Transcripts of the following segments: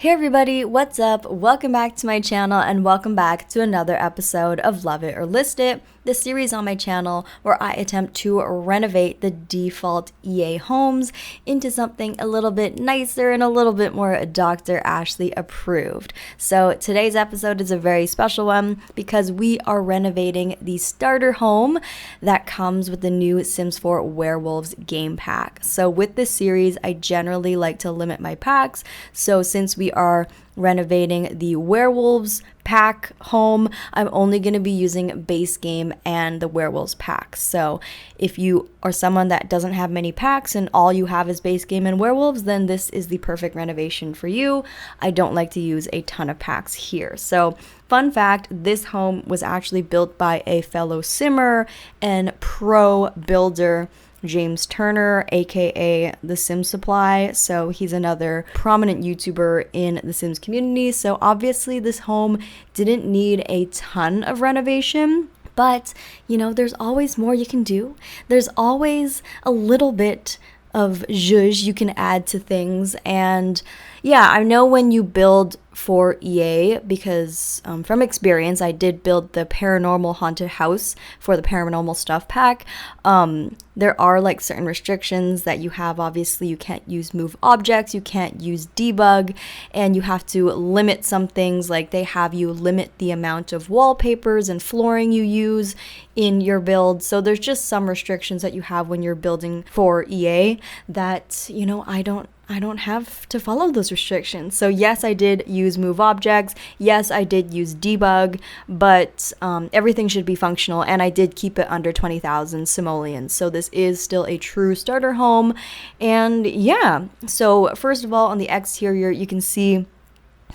Hey everybody, what's up? Welcome back to my channel and welcome back to another episode of Love It or List It, the series on my channel where I attempt to renovate the default EA homes into something a little bit nicer and a little bit more Dr. Ashley approved. So today's episode is a very special one because we are renovating the starter home that comes with the new Sims 4 Werewolves Game Pack. So with this series, I generally like to limit my packs. So since we are renovating the Werewolves pack home, I'm only going to be using base game and the Werewolves pack. So if you are someone that doesn't have many packs and all you have is base game and Werewolves, then this is the perfect renovation for you. I don't like to use a ton of packs here. So fun fact, this home was actually built by a fellow simmer and pro builder, James Turner, aka The Sims Supply. So he's another prominent YouTuber in the Sims community. So obviously this home didn't need a ton of renovation, but you know, there's always more you can do. There's always a little bit of zhuzh you can add to things. And yeah, I know when you build for EA, because from experience, I did build the paranormal haunted house for the paranormal stuff pack. There are like certain restrictions that you have. Obviously, you can't use move objects, you can't use debug, and you have to limit some things. Like they have you limit the amount of wallpapers and flooring you use in your build. So there's just some restrictions that you have when you're building for EA that, you know, I don't have to follow those restrictions. So yes, I did use move objects. Yes, I did use debug, but everything should be functional, and I did keep it under 20,000 simoleons. So this is still a true starter home. And yeah, so first of all, on the exterior, you can see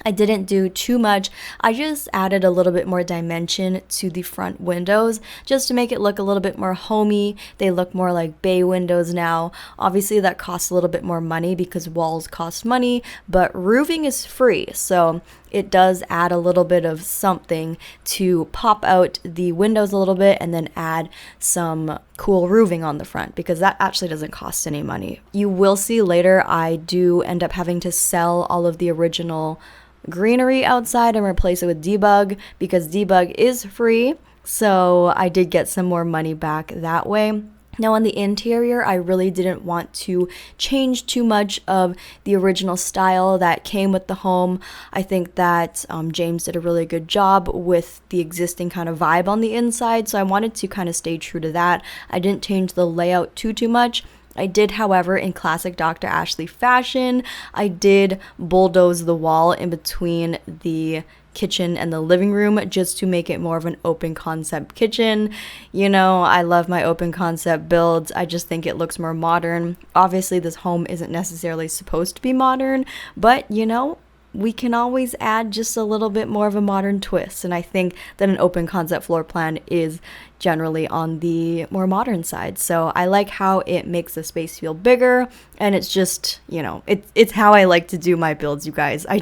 I didn't do too much. I just added a little bit more dimension to the front windows just to make it look a little bit more homey. They look more like bay windows now. Obviously that costs a little bit more money because walls cost money, but roofing is free. So it does add a little bit of something to pop out the windows a little bit and then add some cool roofing on the front, because that actually doesn't cost any money. You will see later I do end up having to sell all of the original greenery outside and replace it with debug because debug is free. So I did get some more money back that way. Now on the interior, I really didn't want to change too much of the original style that came with the home. I think that James did a really good job with the existing kind of vibe on the inside, so I wanted to kind of stay true to that. I didn't change the layout too much. I did, however, in classic Dr. Ashley fashion, I did bulldoze the wall in between the kitchen and the living room just to make it more of an open concept kitchen. You know, I love my open concept builds. I just think it looks more modern. Obviously, this home isn't necessarily supposed to be modern, but you know, we can always add just a little bit more of a modern twist. And I think that an open concept floor plan is generally on the more modern side. So I like how it makes the space feel bigger, and it's just, you know, it's how I like to do my builds, you guys. I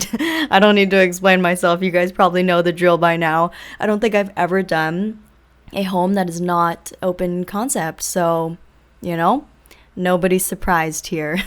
don't need to explain myself. You guys probably know the drill by now. I don't think I've ever done a home that is not open concept. So, you know, nobody's surprised here.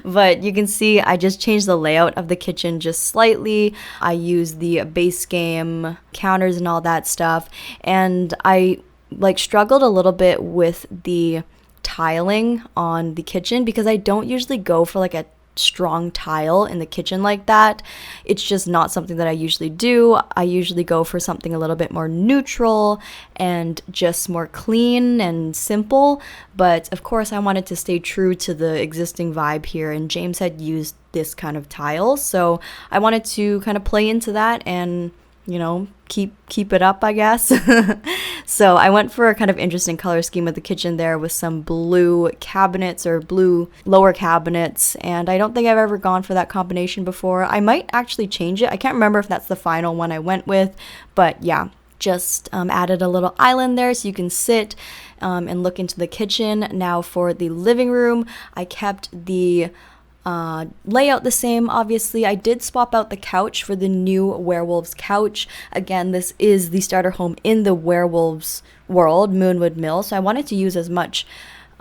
But you can see I just changed the layout of the kitchen just slightly. I used the base game counters and all that stuff, and I like struggled a little bit with the tiling on the kitchen because I don't usually go for like a strong tile in the kitchen like that. It's just not something that I usually do. I usually go for something a little bit more neutral and just more clean and simple. But of course I wanted to stay true to the existing vibe here, and James had used this kind of tile, so I wanted to kind of play into that and, you know, keep it up, I guess. So I went for a kind of interesting color scheme with the kitchen there with some blue cabinets or blue lower cabinets, and I don't think I've ever gone for that combination before. I might actually change it. I can't remember if that's the final one I went with, but yeah, just added a little island there so you can sit and look into the kitchen. Now for the living room, I kept the layout the same. Obviously, I did swap out the couch for the new Werewolves couch. Again, this is the starter home in the Werewolves world, Moonwood Mill, so I wanted to use as much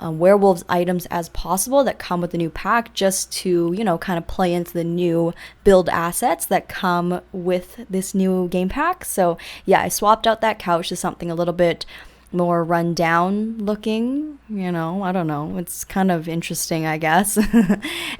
werewolves items as possible that come with the new pack, just to, you know, kind of play into the new build assets that come with this new game pack. So yeah, I swapped out that couch to something a little bit more run down looking, you know, I don't know. It's kind of interesting, I guess.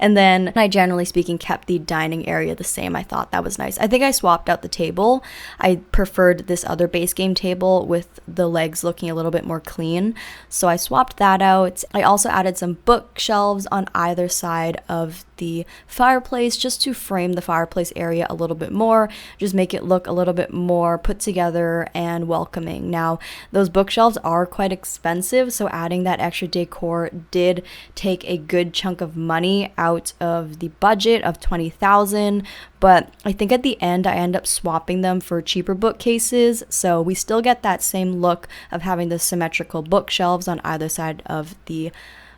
And then I, generally speaking, kept the dining area the same. I thought that was nice. I think I swapped out the table. I preferred this other base game table with the legs looking a little bit more clean. So I swapped that out. I also added some bookshelves on either side of the fireplace just to frame the fireplace area a little bit more, just make it look a little bit more put together and welcoming. Now, those bookshelves are quite expensive, so adding that extra decor did take a good chunk of money out of the budget of $20,000, but I think at the end I end up swapping them for cheaper bookcases, so we still get that same look of having the symmetrical bookshelves on either side of the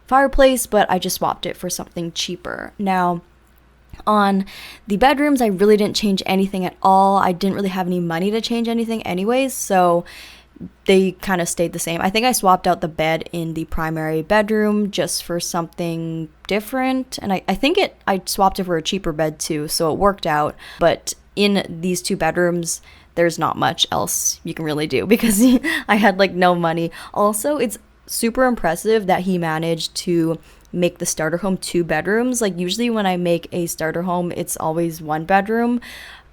fireplace, but I just swapped it for something cheaper. Now, on the bedrooms, I really didn't change anything at all. I didn't really have any money to change anything anyways, so they kind of stayed the same. I think I swapped out the bed in the primary bedroom just for something different, and I think I swapped it for a cheaper bed too, so it worked out. But in these two bedrooms, there's not much else you can really do because I had like no money. Also, it's super impressive that he managed to make the starter home 2 bedrooms. Like usually when I make a starter home, it's always 1 bedroom,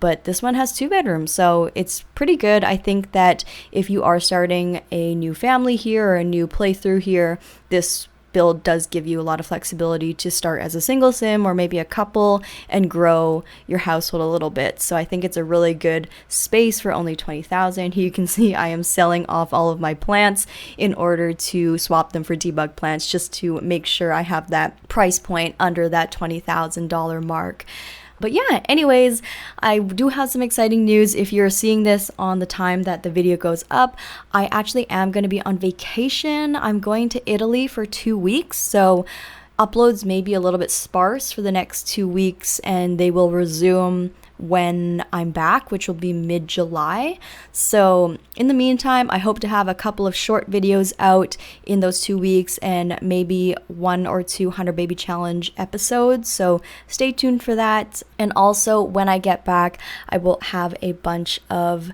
but this one has 2 bedrooms, so it's pretty good. I think that if you are starting a new family here or a new playthrough here, this build does give you a lot of flexibility to start as a single sim or maybe a couple and grow your household a little bit. So I think it's a really good space for only $20,000. You can see I am selling off all of my plants in order to swap them for debug plants, just to make sure I have that price point under that $20,000 mark. But yeah, anyways, I do have some exciting news. If you're seeing this on the time that the video goes up, I actually am going to be on vacation. I'm going to Italy for 2 weeks, so uploads may be a little bit sparse for the next 2 weeks, and they will resume when I'm back, which will be mid-July. So in the meantime, I hope to have a couple of short videos out in those 2 weeks and maybe 1 or 2 100 Baby Challenge episodes. So stay tuned for that. And also when I get back, I will have a bunch of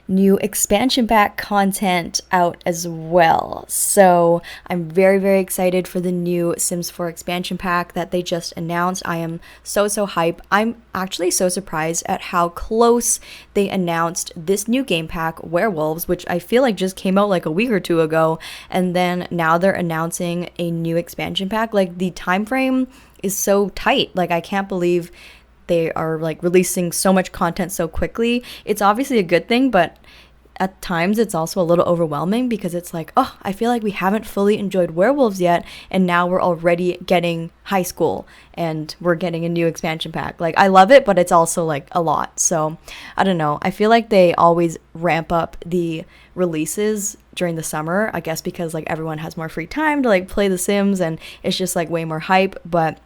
new expansion pack content out as well. So I'm very, very excited for the new Sims 4 expansion pack that they just announced. I am so hype. I'm actually so surprised at how close they announced this new game pack, Werewolves, which I feel like just came out like a week or 2 ago, and then now they're announcing a new expansion pack. Like the time frame is so tight. Like I can't believe they are like releasing so much content so quickly. It's obviously a good thing, but at times it's also a little overwhelming because it's like, oh, I feel like we haven't fully enjoyed Werewolves yet, and now we're already getting high school and we're getting a new expansion pack. Like I love it, but it's also like a lot. So I don't know. I feel like they always ramp up the releases during the summer, I guess because like everyone has more free time to like play The Sims and it's just like way more hype. But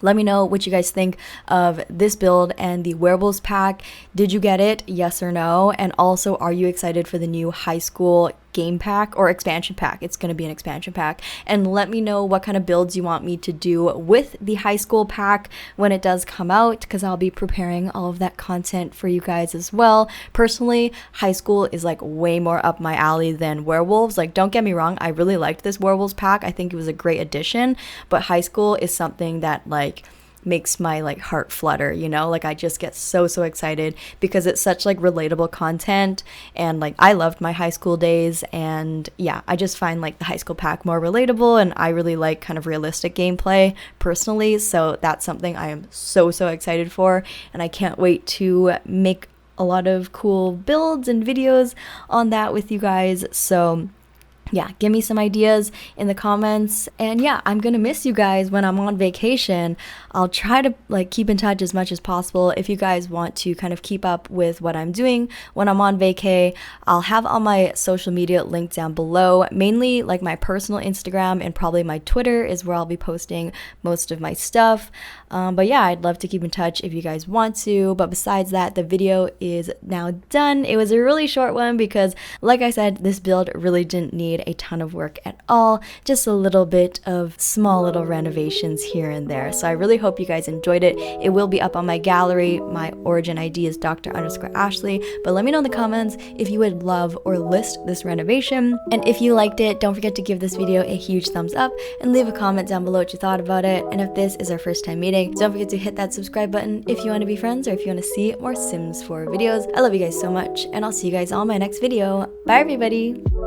let me know what you guys think of this build and the Werewolves pack. Did you get it? Yes or no? And also, are you excited for the new high school game pack or expansion pack? It's going to be an expansion pack. And let me know what kind of builds you want me to do with the high school pack when it does come out, because I'll be preparing all of that content for you guys as well. Personally, high school is like way more up my alley than Werewolves. Like, don't get me wrong, I really liked this Werewolves pack. I think it was a great addition, but high school is something that like makes my like heart flutter, you know? Like I just get so excited because it's such like relatable content, and like I loved my high school days, and yeah, I just find like the high school pack more relatable, and I really like kind of realistic gameplay personally, so that's something I am so excited for, and I can't wait to make a lot of cool builds and videos on that with you guys. So yeah, give me some ideas in the comments. And yeah, I'm gonna miss you guys when I'm on vacation. I'll try to like keep in touch as much as possible. If you guys want to kind of keep up with what I'm doing when I'm on vacay, I'll have all my social media linked down below. Mainly like my personal Instagram and probably my Twitter is where I'll be posting most of my stuff. But yeah, I'd love to keep in touch if you guys want to. But besides that, the video is now done. It was a really short one because, like I said, this build really didn't need need a ton of work at all, just a little bit of small little renovations here and there. So I really hope you guys enjoyed it. It will be up on my gallery. My origin ID is Dr_Ashley, but let me know in the comments if you would love or list this renovation. And if you liked it, don't forget to give this video a huge thumbs up and leave a comment down below what you thought about it. And if this is our first time meeting, don't forget to hit that subscribe button if you want to be friends or if you want to see more Sims 4 videos. I love you guys so much, and I'll see you guys on my next video. Bye everybody!